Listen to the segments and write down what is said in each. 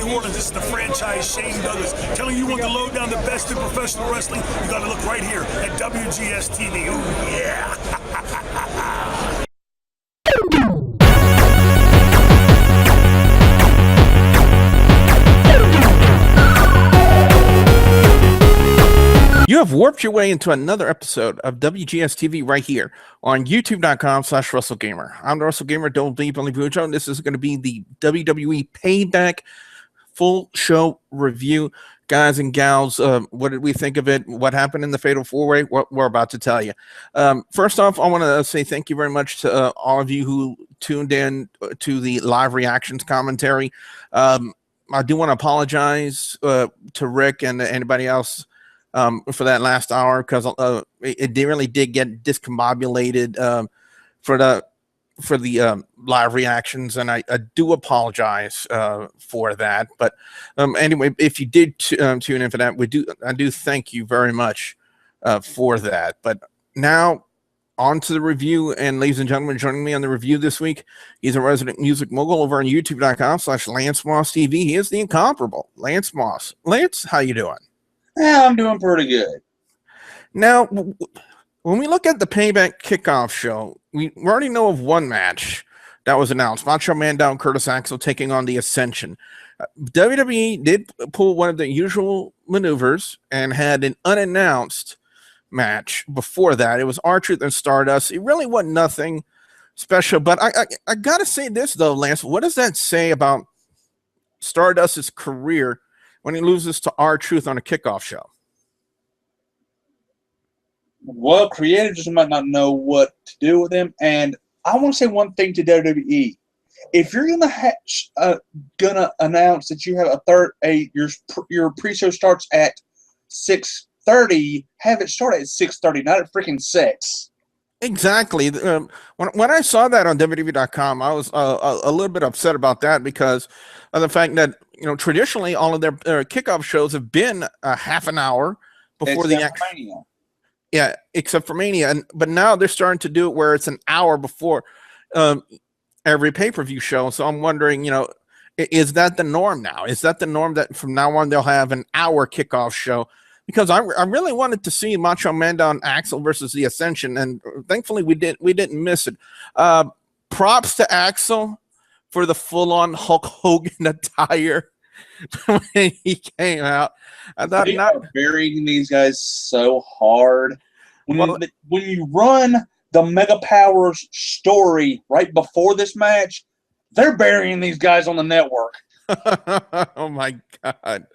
New Orleans. This is the franchise Shane Douglas telling you want to load down the best in professional wrestling. You got to look right here at WGS-TV. Ooh, yeah. You have warped your way into another episode of WGS-TV right here on youtube.com/WrestleGamer. I'm the WrestleGamer, Don't Deep Only Bujo, and this is going to be the WWE Payback full show review. Guys and gals, what did we think of it? What happened in the Fatal 4-Way? What we're about to tell you. First off, I want to say thank you very much to all of you who tuned in to the live reactions commentary. I do want to apologize to Rick and anybody else for that last hour, because it really did get discombobulated for the live reactions, and I do apologize for that. But anyway, if you did tune in for that, I do thank you very much for that. But now on to the review, and ladies and gentlemen, joining me on the review this week, he's a resident music mogul over on youtube.com/Lance Moss TV. He is the incomparable Lance Moss. Lance, how you doing? Yeah, I'm doing pretty good. Now, when we look at the Payback Kickoff show, we already know of one match that was announced. Macho, Mandow, and Curtis Axel taking on the Ascension. WWE did pull one of the usual maneuvers and had an unannounced match before that. It was R-Truth and Stardust. It really wasn't nothing special, but I got to say this, though, Lance. What does that say about Stardust's career when he loses to R-Truth on a kickoff show? Well, creators just might not know what to do with him. And I want to say one thing to WWE: if you're gonna announce that you have your pre-show starts at 6:30, have it start at 6:30, not at freaking 6. Exactly. When I saw that on WWE.com, I was a little bit upset about that, because of the fact that, you know, traditionally all of their kickoff shows have been a half an hour before the actual. Yeah, except for Mania, but now they're starting to do it where it's an hour before every pay-per-view show. So I'm wondering, you know, is that the norm now? Is that the norm that from now on they'll have an hour kickoff show? Because I really wanted to see Macho, Mandow, and Axel versus the Ascension, and thankfully we didn't miss it. Props to Axel for the full-on Hulk Hogan attire when he came out. I thought they are burying these guys so hard. When you run the Mega Powers story right before this match, they're burying these guys on the network. Oh my God.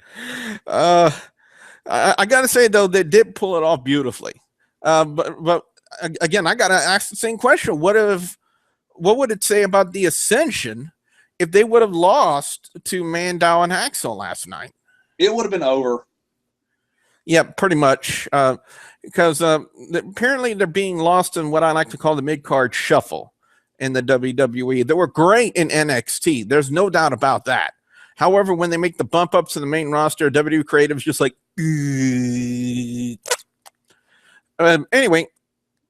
I gotta say, though, they did pull it off beautifully. But again, I gotta ask the same question: what would it say about the Ascension if they would have lost to Mandow and Axel last night? It would have been over. Yeah, pretty much. Because apparently they're being lost in what I like to call the mid-card shuffle in the WWE. They were great in NXT. There's no doubt about that. However, when they make the bump up to the main roster, WWE Creative's just like, anyway,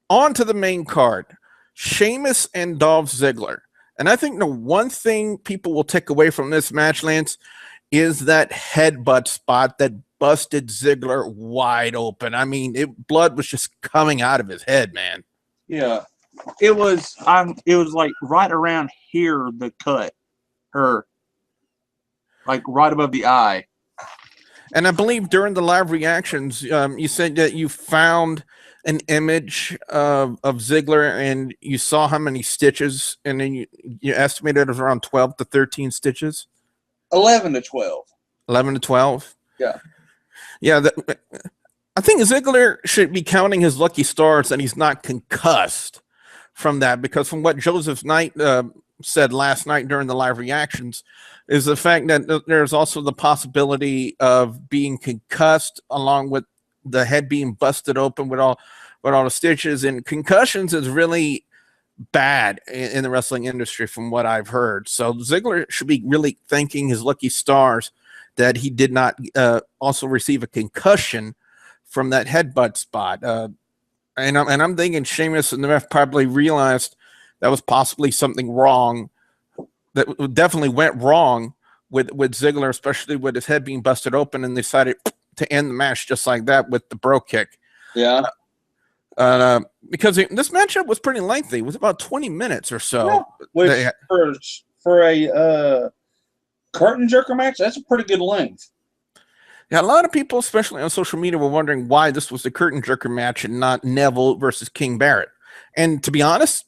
on to the main card. Sheamus and Dolph Ziggler. And I think the one thing people will take away from this match, Lance, is that headbutt spot that busted Ziggler wide open. I mean, blood was just coming out of his head, man. Yeah. It was like right around here, the cut. Like right above the eye. And I believe during the live reactions, you said that you found an image of Ziggler and you saw how many stitches, and then you estimated it was around 12 to 13 stitches. 11 to 12. 11 to 12? Yeah. Yeah. I think Ziggler should be counting his lucky stars that he's not concussed from that, because from what Joseph Knight said last night during the live reactions is the fact that there's also the possibility of being concussed, along with the head being busted open with all the stitches. And concussions is really bad in the wrestling industry from what I've heard. So Ziggler should be really thanking his lucky stars that he did not also receive a concussion from that headbutt spot. And I'm thinking Sheamus and the ref probably realized that was possibly something wrong, that definitely went wrong with Ziggler, especially with his head being busted open, and they decided to end the match just like that with the Brogue kick. Yeah. Because this matchup was pretty lengthy. It was about 20 minutes or so. Yeah. Which for a curtain jerker match, that's a pretty good length. Yeah, a lot of people, especially on social media, were wondering why this was the curtain jerker match and not Neville versus King Barrett. And to be honest,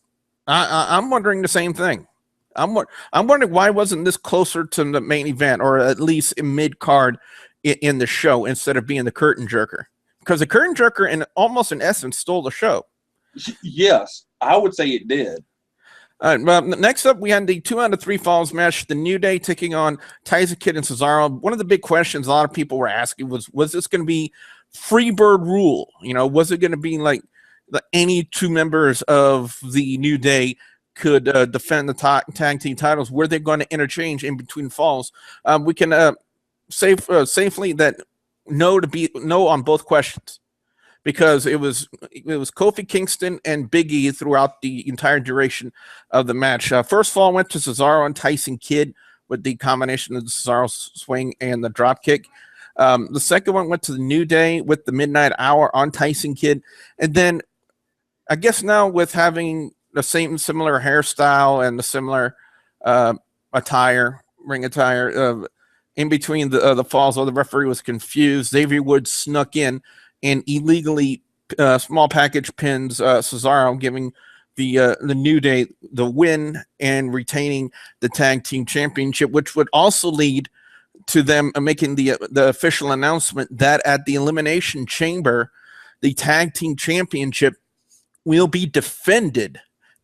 I'm wondering the same thing. I'm wondering why wasn't this closer to the main event, or at least in mid card in the show, instead of being the curtain jerker? Because the curtain jerker, in almost in essence, stole the show. Yes, I would say it did. All right, well, next up, we had the 2 out of 3 falls match. The New Day taking on Tyson Kidd and Cesaro. One of the big questions a lot of people were asking was this going to be Freebird rule? You know, was it going to be like any 2 members of the New Day could defend the tag team titles? Were they going to interchange in between falls? We can safely that no on both questions, because it was Kofi Kingston and Big E throughout the entire duration of the match. First fall went to Cesaro and Tyson Kidd with the combination of the Cesaro swing and the dropkick. The second one went to the New Day with the Midnight Hour on Tyson Kidd. And then I guess now with having the similar hairstyle and the similar ring attire, in between the falls, while the referee was confused, Xavier Woods snuck in and illegally small package pins Cesaro, giving the New Day the win and retaining the tag team championship, which would also lead to them making the official announcement that at the Elimination Chamber, the tag team championship will be defended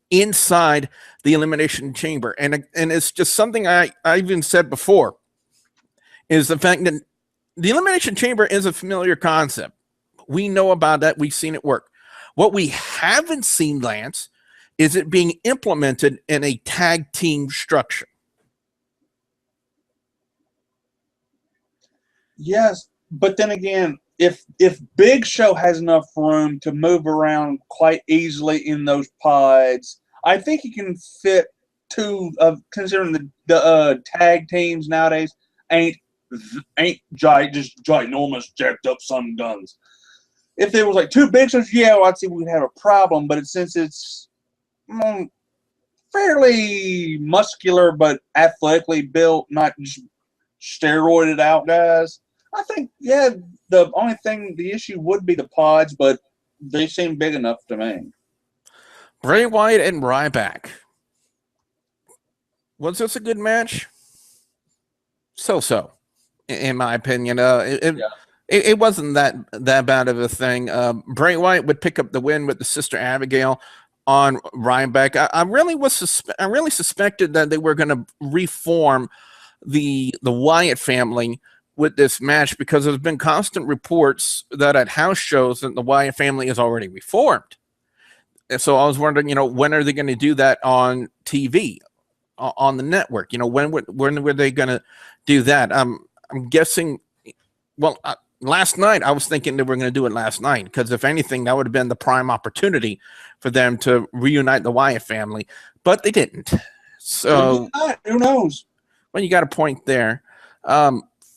inside the Elimination Chamber. And it's just something I even said before, is the fact that the Elimination Chamber is a familiar concept. We know about that. We've seen it work. What we haven't seen, Lance, is it being implemented in a tag team structure. Yes, but then again, if Big Show has enough room to move around quite easily in those pods, I think he can fit 2 of, considering the tag teams nowadays ain't just ginormous jacked up sun guns. If there was like 2 Big Shows, yeah, well, I'd see we'd have a problem. But since it's fairly muscular but athletically built, not just steroided out guys, I think, yeah, the issue would be the pods, but they seem big enough to me. Bray Wyatt and Ryback. Was this a good match? So, in my opinion. It wasn't that bad of a thing. Bray Wyatt would pick up the win with the Sister Abigail on Ryback. I really suspected that they were going to reform the Wyatt family with this match, because there's been constant reports that at house shows that the Wyatt family is already reformed. And so I was wondering, when are they going to do that on TV, on the network? When were they going to do that? I'm guessing. Well, last night I was thinking they were going to do it last night, because if anything, that would have been the prime opportunity for them to reunite the Wyatt family, but they didn't. So who knows? Well, you got a point there.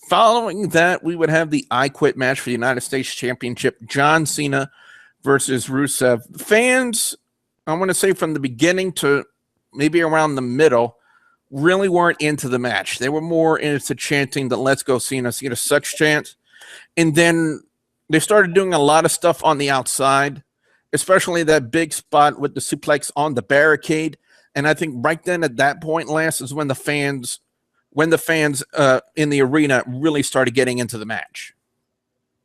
Following that, we would have the Iquit match for the United States Championship, John Cena versus Rusev. Fans, I want to say from the beginning to maybe around the middle, really weren't into the match. They were more into chanting the "Let's Go Cena, Cena sucks" chant. And then they started doing a lot of stuff on the outside, especially that big spot with the suplex on the barricade. And I think right then at that point, Lance, is when the fans in the arena really started getting into the match.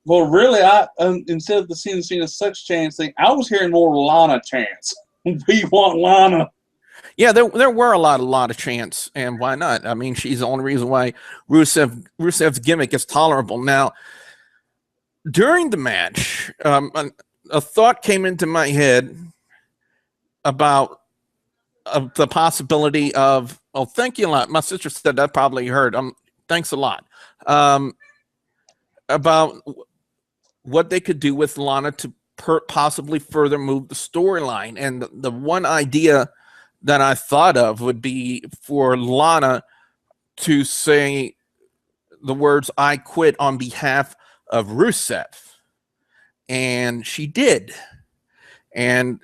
Well, really, I instead of the Cena sucks chants thing, I was hearing more Lana chants. We want Lana. Yeah, there were a lot of chants, and why not? I mean, she's the only reason why Rusev's gimmick is tolerable. Now, during the match, a thought came into my head about the possibility of, oh, thank you a lot. My sister said that probably heard. Thanks a lot. About what they could do with Lana to possibly further move the storyline. And the one idea that I thought of would be for Lana to say the words "I quit" on behalf of Rusev, and she did. And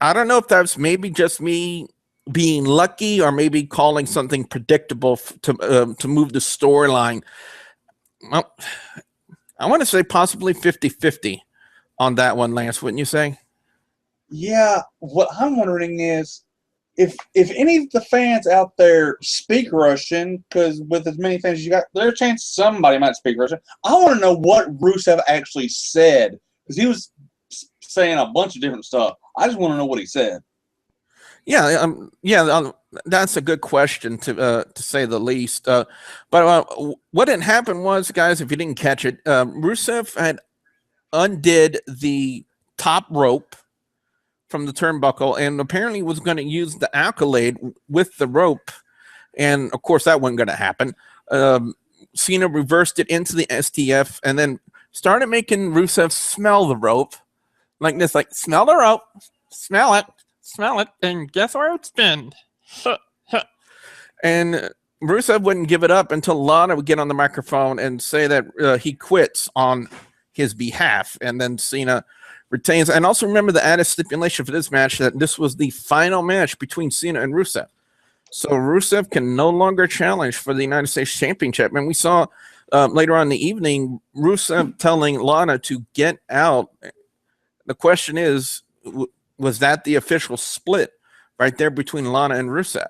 I don't know if that's maybe just me being lucky or maybe calling something predictable to move the storyline. Well, I want to say possibly 50-50 on that one, Lance, wouldn't you say? Yeah, what I'm wondering is if any of the fans out there speak Russian, because with as many fans as you got, there's a chance somebody might speak Russian. I want to know what Rusev actually said, because he was saying a bunch of different stuff. I just want to know what he said. Yeah, that's a good question to say the least. But what had happened was, guys, if you didn't catch it, Rusev had undid the top rope from the turnbuckle and apparently was going to use the accolade with the rope. And of course, that wasn't going to happen. Cena reversed it into the STF and then started making Rusev smell the rope like this, like, smell the rope, smell it, and guess where it's been. And Rusev wouldn't give it up until Lana would get on the microphone and say that he quits on his behalf, and then Cena retains. And also remember the added stipulation for this match that this was the final match between Cena and Rusev. So Rusev can no longer challenge for the United States Championship. And we saw later on in the evening, Rusev telling Lana to get out. The question is, was that the official split right there between Lana and Rusev?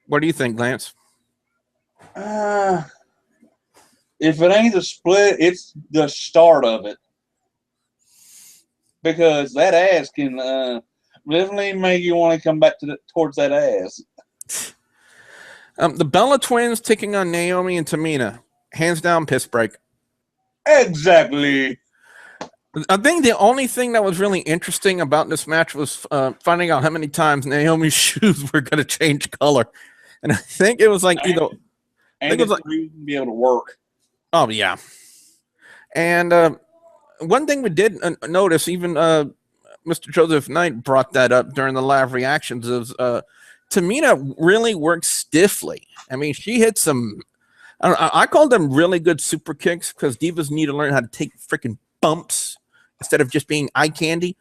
What do you think, Lance? If it ain't the split, it's the start of it. Because that ass can definitely make you want to come back towards that ass. The Bella Twins taking on Naomi and Tamina. Hands down, piss break. Exactly. I think the only thing that was really interesting about this match was finding out how many times Naomi's shoes were going to change color. And I think it was like and it was like be able to work. Oh, yeah. And one thing we did notice, even Mr. Joseph Knight brought that up during the live reactions, is Tamina really works stiffly. I mean, she hit some, I call them really good super kicks because divas need to learn how to take freaking bumps instead of just being eye candy.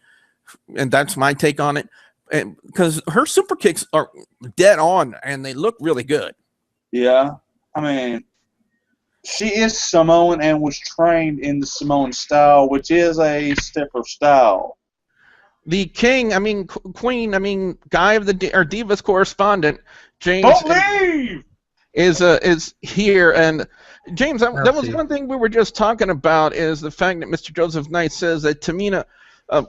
And that's my take on it. Because her super kicks are dead on and they look really good. Yeah. I mean, she is Samoan and was trained in the Samoan style, which is a stiffer style. The king, I mean, queen, I mean, guy of the Divas correspondent, James, is here. And James, that was one thing we were just talking about, is the fact that Mr. Joseph Knight says that Tamina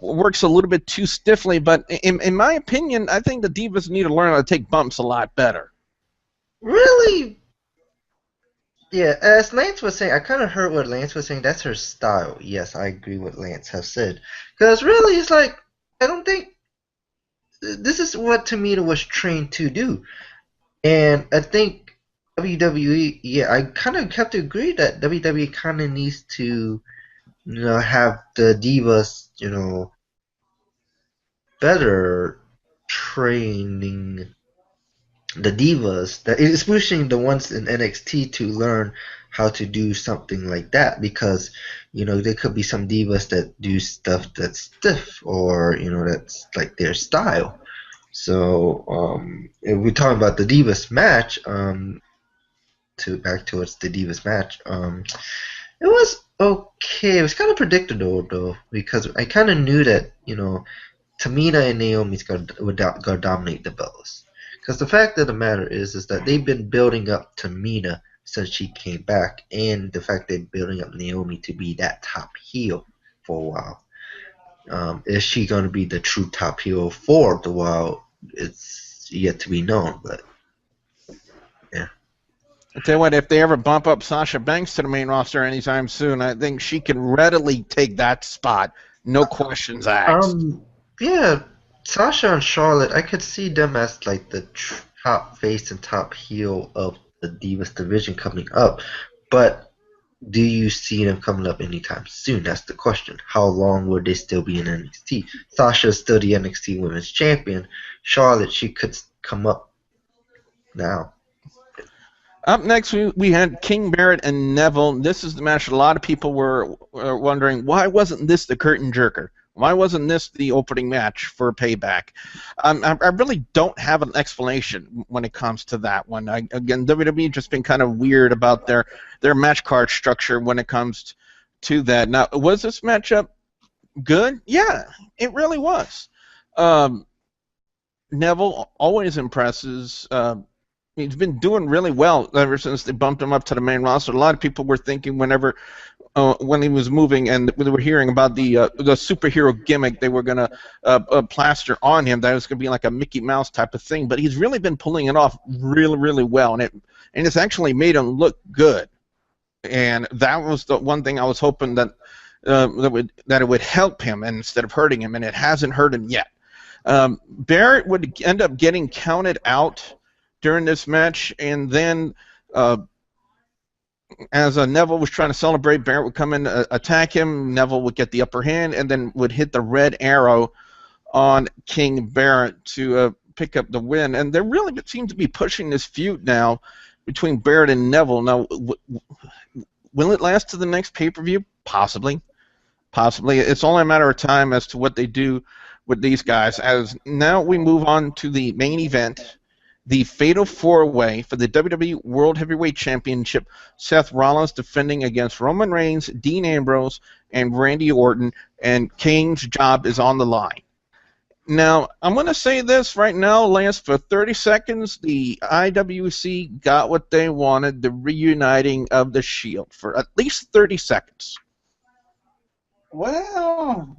works a little bit too stiffly. But in my opinion, I think the Divas need to learn how to take bumps a lot better. Really? Yeah, as Lance was saying, I kind of heard what Lance was saying. That's her style. Yes, I agree with Lance has said. Because really, it's like, I don't think this is what Tamina was trained to do. And I think WWE, yeah, I kind of have to agree that WWE kind of needs to, have the Divas, better training the Divas, that is pushing the ones in NXT to learn how to do something like that, because there could be some Divas that do stuff that's stiff or that's like their style. So if we're talking about the Divas match, back towards the Divas match, it was okay. It was kind of predictable though, because I kind of knew that Tamina and Naomi's gonna dominate the belts. Because the fact of the matter is that they've been building up Tamina since she came back, and the fact they're building up Naomi to be that top heel for a while. Is she going to be the true top heel for the while? It's yet to be known, but yeah. I tell you what, if they ever bump up Sasha Banks to the main roster anytime soon, I think she can readily take that spot, no questions asked. Yeah. Sasha and Charlotte, I could see them as like the top face and top heel of the Divas division coming up, but do you see them coming up anytime soon? That's the question. How long will they still be in NXT? Sasha's still the NXT Women's Champion. Charlotte, she could come up now. Up next, we had King Barrett and Neville. This is the match a lot of people were wondering, why wasn't this the curtain jerker? Why wasn't this the opening match for Payback? I really don't have an explanation when it comes to that one. Again, WWE just been kind of weird about their match card structure when it comes to that. Now, was this matchup good? Yeah, it really was. Neville always impresses. He's been doing really well ever since they bumped him up to the main roster. A lot of people were thinking when he was moving and we were hearing about the superhero gimmick they were going to plaster on him, that it was going to be like a Mickey Mouse type of thing. But he's really been pulling it off really, really well, and it's actually made him look good. And that was the one thing I was hoping that it would help him instead of hurting him, and it hasn't hurt him yet. Barrett would end up getting counted out during this match, and then as Neville was trying to celebrate, Barrett would come in, attack him. Neville would get the upper hand, and then would hit the red arrow on King Barrett to pick up the win. And they really seem to be pushing this feud now between Barrett and Neville. Now, will it last to the next pay-per-view? Possibly. Possibly. It's only a matter of time as to what they do with these guys. As now we move on to the main event, the Fatal 4-Way for the WWE World Heavyweight Championship. Seth Rollins defending against Roman Reigns, Dean Ambrose, and Randy Orton, and Kane's job is on the line. Now, I'm going to say this right now, Lance, for 30 seconds, the IWC got what they wanted, the reuniting of the Shield, for at least 30 seconds. Well,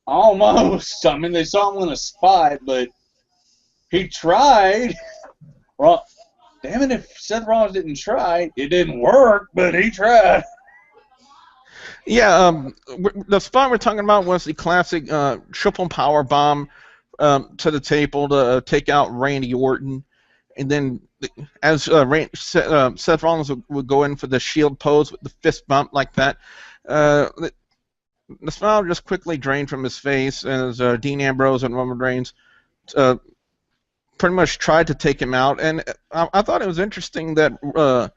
almost. I mean, they saw him in a spot, but he tried. Well, damn it, if Seth Rollins didn't try, it didn't work, but he tried. Yeah, the spot we're talking about was the classic triple power bomb to the table to take out Randy Orton. And then as Seth Rollins would go in for the Shield pose with the fist bump like that, the smile just quickly drained from his face as Dean Ambrose and Roman Reigns pretty much tried to take him out. And I thought it was interesting that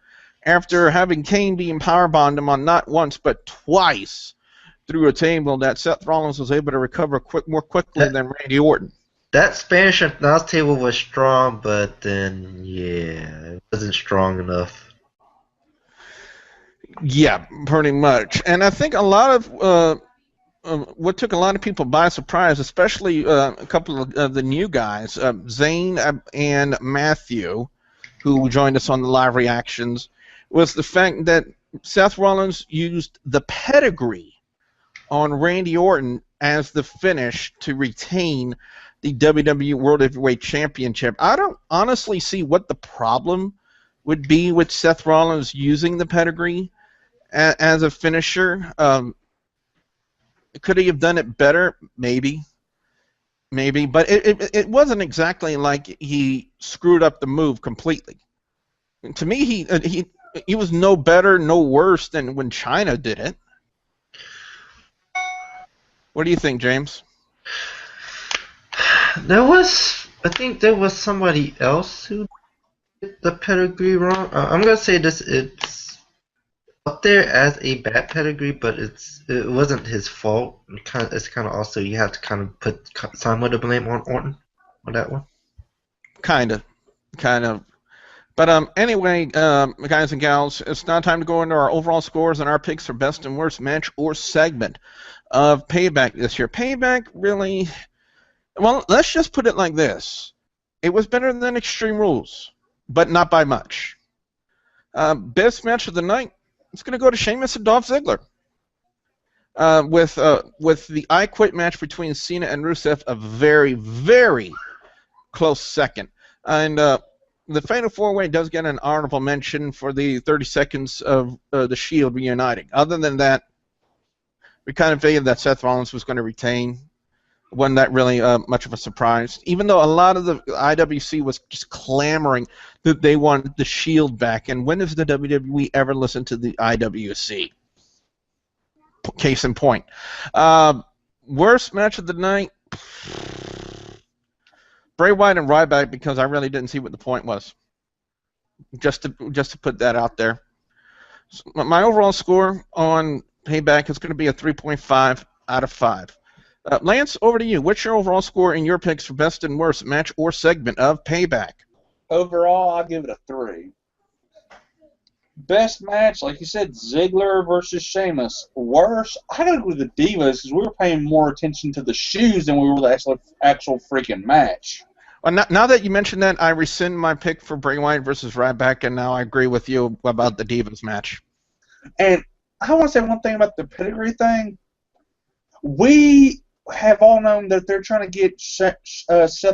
after having Kane being powerbombed him on not once but twice through a table, that Seth Rollins was able to recover more quickly than Randy Orton. That Spanish announce table was strong, but then, yeah, it wasn't strong enough. Yeah, pretty much. And I think a lot of what took a lot of people by surprise, especially a couple of the new guys, Zane and Matthew, who joined us on the live reactions, was the fact that Seth Rollins used the pedigree on Randy Orton as the finish to retain the WWE World Heavyweight Championship. I don't honestly see what the problem would be with Seth Rollins using the pedigree as a finisher. Could he have done it better? Maybe. But it wasn't exactly like he screwed up the move completely. To me, he was no better, no worse than when China did it. What do you think, James? I think there was somebody else who did the pedigree wrong. I'm gonna say this: it's up there as a bad pedigree, but it wasn't his fault. It's kind of also you have to kind of put some of the blame on Orton on that one. Kind of. But anyway, guys and gals, it's now time to go into our overall scores and our picks for best and worst match or segment of Payback this year. Payback really, well, let's just put it like this. It was better than Extreme Rules, but not by much. Best match of the night, it's going to go to Sheamus and Dolph Ziggler. With the Iquit match between Cena and Rusev, a very, very close second. And the Fatal 4-Way does get an honorable mention for the 30 seconds of the Shield reuniting. Other than that, we kind of figured that Seth Rollins was going to retain. Wasn't that really much of a surprise? Even though a lot of the IWC was just clamoring that they wanted the Shield back. And when does the WWE ever listen to the IWC? Case in point. Worst match of the night, Bray Wyatt and Ryback, because I really didn't see what the point was. just to put that out there. So my overall score on Payback is going to be a 3.5 out of 5. Lance, over to you. What's your overall score in your picks for best and worst match or segment of Payback? Overall, I'll give it a 3. Best match, like you said, Ziggler versus Sheamus. Worst, I gotta go with the Divas because we were paying more attention to the shoes than we were the actual freaking match. Well, now that you mentioned that, I rescind my pick for Bray Wyatt versus Ryback, and now I agree with you about the Divas match. And I want to say one thing about the pedigree thing. We have all known that they're trying to get Seth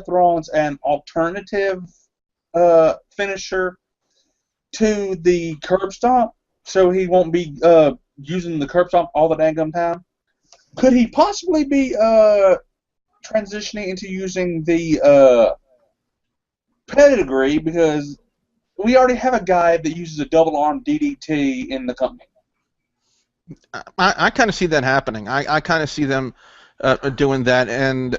Rollins an alternative finisher to the curb stomp, so he won't be using the curb stomp all the dang time. Could he possibly be transitioning into using the pedigree, because we already have a guy that uses a double arm DDT in the company? I kind of see that happening. I kind of see them doing that, and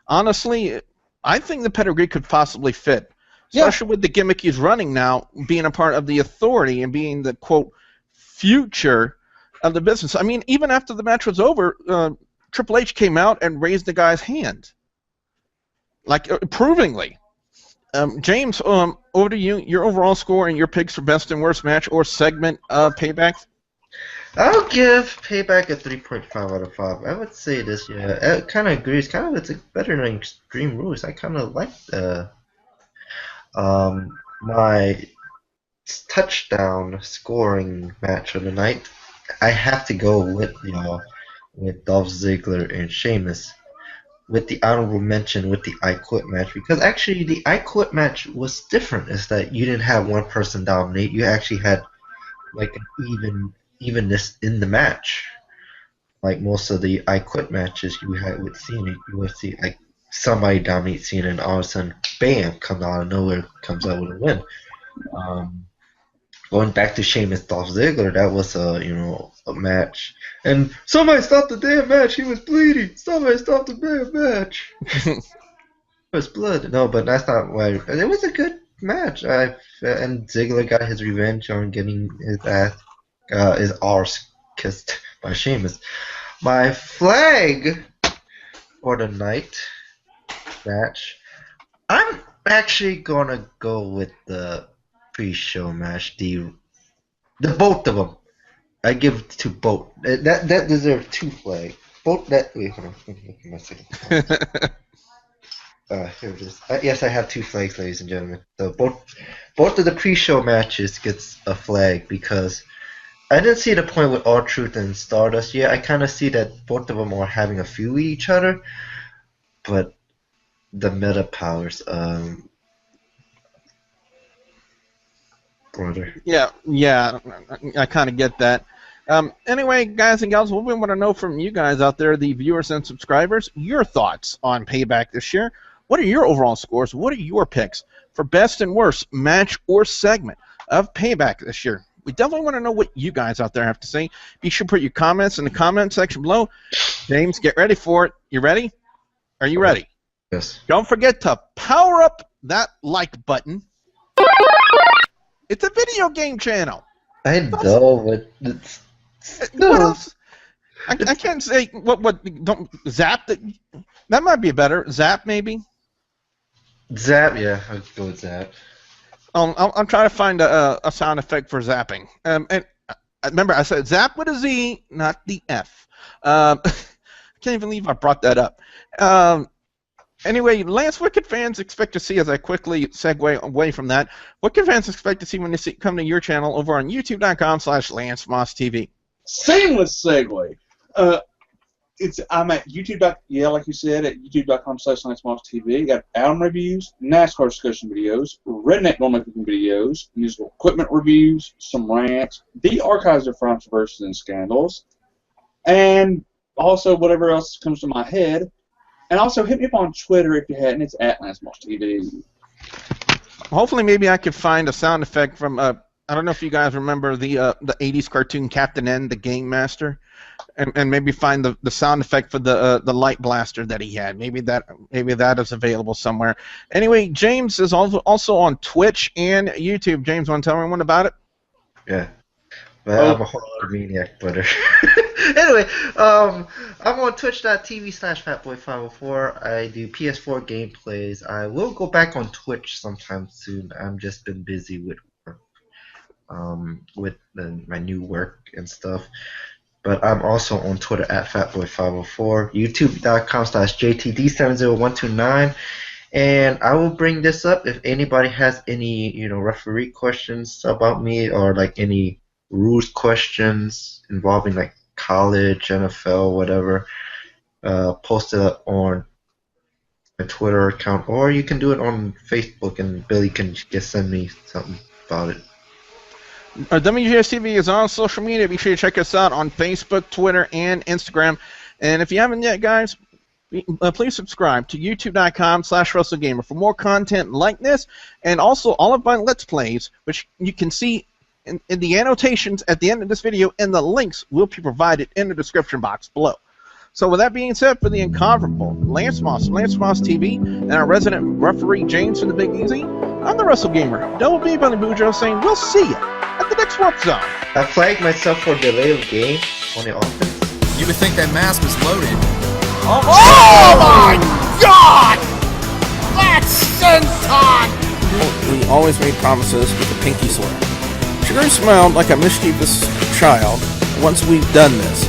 honestly, I think the pedigree could possibly fit. Especially with the gimmick he's running now, being a part of the Authority and being the, quote, future of the business. I mean, even after the match was over, Triple H came out and raised the guy's hand. Like, approvingly. James, over to you. Your overall score and your picks for best and worst match or segment of Payback? I'll give Payback a 3.5 out of 5. I would say this, yeah. It kind of agrees. It's better than Extreme Rules. I kind of like my touchdown scoring match of the night. I have to go with Dolph Ziggler and Sheamus, with the honorable mention with the Iquit match, because actually the Iquit match was different. Is that you didn't have one person dominate. You actually had like an evenness in the match. Like most of the Iquit matches you had with Cena, you would see like somebody dominate Cena, and all of a sudden, bam, comes out of nowhere, comes out with a win. Going back to Sheamus Dolph Ziggler, that was a match, and somebody stopped the damn match. He was bleeding. Somebody stopped the damn match. It was blood. No, but that's not why. It was a good match. And Ziggler got his revenge on getting his arse kissed by Sheamus. My flag for the night match, I'm actually gonna go with the pre-show match, the both of them. I give it to both. That deserves 2 flags. Both that. Wait, hold on. Give me a second. Here it is. Yes, I have 2 flags, ladies and gentlemen. So both of the pre-show matches gets a flag, because I didn't see the point with R-Truth and Stardust. Yeah, I kind of see that both of them are having a feud with each other, but the meta powers, brother. Yeah, I kind of get that. Anyway, guys and gals, what we want to know from you guys out there, the viewers and subscribers, your thoughts on Payback this year. What are your overall scores? What are your picks for best and worst match or segment of Payback this year? We definitely want to know what you guys out there have to say. Be sure to put your comments in the comment section below. James, get ready for it. You ready? Are you ready? Yes. Don't forget to power up that like button. It's a video game channel. I know, but it's what else? I can't say what. Don't Zap that might be better. Zap maybe. Zap, yeah, I'll go with Zap. I'm trying to find a sound effect for zapping. And remember, I said zap with a Z, not the F. I can't even believe I brought that up. Anyway, Lance, what could fans expect to see, as I quickly segue away from that, what can fans expect to see when they come to your channel over on youtube.com/LanceMossTV? Seamless segue. I'm at YouTube. Yeah, like you said, at youtube.com/LanceMossTV. Got album reviews, NASCAR discussion videos, redneck normal cooking videos, musical equipment reviews, some rants, the archives of controversies and scandals, and also whatever else comes to my head. And also hit me up on Twitter if you hadn't. It's at LanceMossTV. Hopefully, maybe I could find a sound effect from I don't know if you guys remember the 80s cartoon Captain N, the Game Master, and maybe find the sound effect for the light blaster that he had. Maybe that is available somewhere. Anyway, James is also on Twitch and YouTube. James, want to tell everyone about it? Yeah. Well, I'm a horror maniac, but anyway, I'm on twitch.tv/fatboy504. I do PS4 gameplays. I will go back on Twitch sometime soon. I've just been busy with work, my new work and stuff. But I'm also on Twitter at fatboy504, youtube.com/jtd70129. And I will bring this up if anybody has any, referee questions about me or like any rules questions involving like college, NFL, whatever. Post it up on my Twitter account, or you can do it on Facebook, and Billy can just send me something about it. WGS-TV is on social media. Be sure to check us out on Facebook, Twitter, and Instagram. And if you haven't yet, guys, please subscribe to youtube.com/WrestleGamer for more content like this, and also all of my Let's Plays, which you can see in the annotations at the end of this video, and the links will be provided in the description box below. So with that being said, for the incomparable Lance Moss TV, and our resident referee James from the Big Easy, I'm the WrestleGamer, Double B Billy Bujo, saying we'll see you at the next Warp Zone. I flagged myself for delay of game on the offense. You would think that mask was loaded. Oh my God! That's senton! We always made promises with a pinky swear. Sugar smiled like a mischievous child once we've done this.